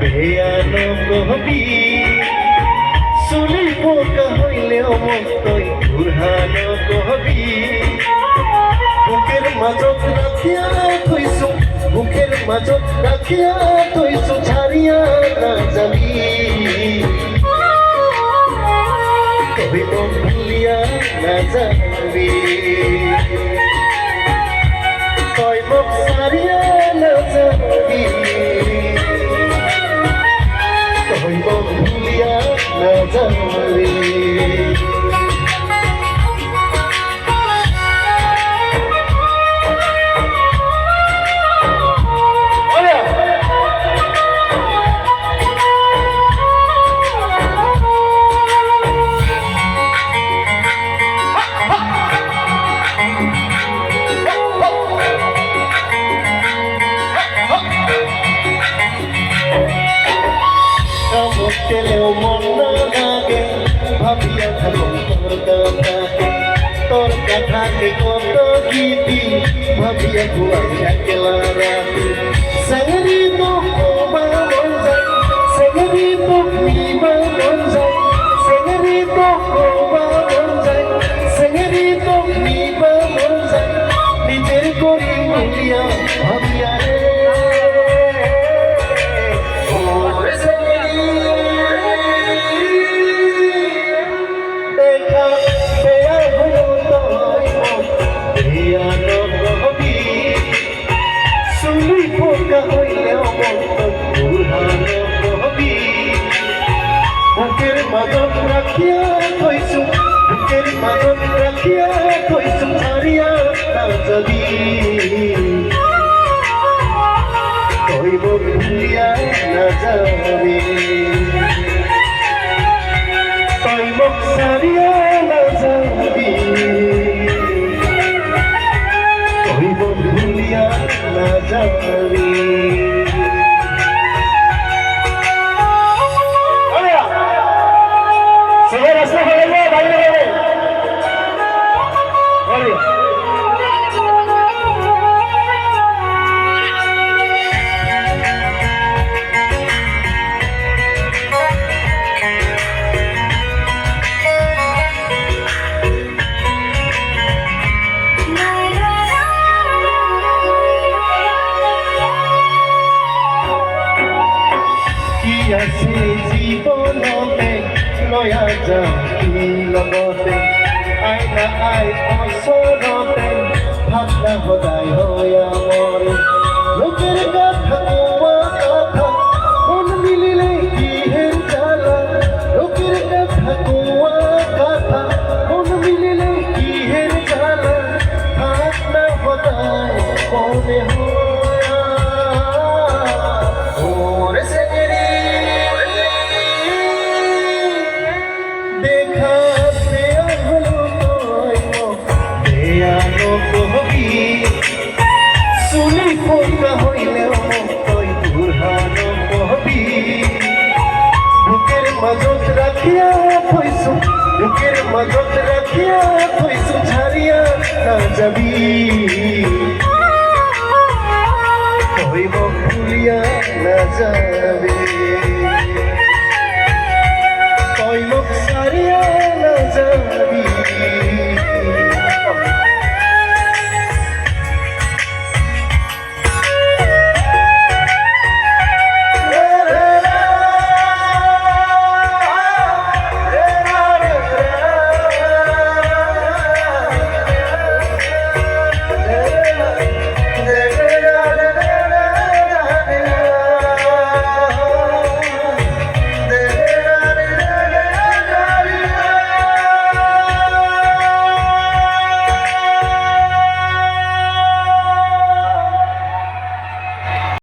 বেয়ানো কবি চুলি পোকা হইলেও মন তই বুঢ়ানো কবি বুকের মাজত রাখিয়া থৈছো বুকের মাজত রাখিয়া থৈছো ছাড়িয়া না যাবি কবি মন ভুলিয়া না যাবি তই মোক ছাড়িয়া না যাবি তই মোক ভুলিয়া না যাবি কেলেও মন না লাগে ভাবিয়া থাকো তোর কথাকে কত গীতি ভাবিয়া ঘুয়াই একলা রাতি সেঙ্গরি তো কোবা মন যায় সেঙ্গরি তো নিবা মন যায় সেঙ্গরি তো কোবা মন যায় সেঙ্গরি তো নিবা মন যায় নিজের করি বলিয়া ভাবিয়া বুকের মাজত রাখিয়া থৈছো বুকের মাজত রাখিয়া থৈছো ছাড়িয়া না যাবি তই মোক ভুলিয়া না যাবি তই মোক ছাড়িয়া না যাবি তই মোক ভুলিয়া না যাবি আছে জীৱনতে লয়া যাবি লগতে আইনা আই ওচৰতে ভাবনা সদায় হয় আমাৰ লোকের কথা কোৱা কথা মন মিলিলে কিহে জ্বালা লোকের কথা কোৱা কথা মন মিলিলে কিহে জ্বালা ভাবনা সদায় মনে হয় চুলি পোকা হইলেও তই বুঢ়ানো কবি বুকের মাজত রাখিয়া থৈছো বুকের মাজত রাখিয়া থৈছো ছাড়িয়া না যাবি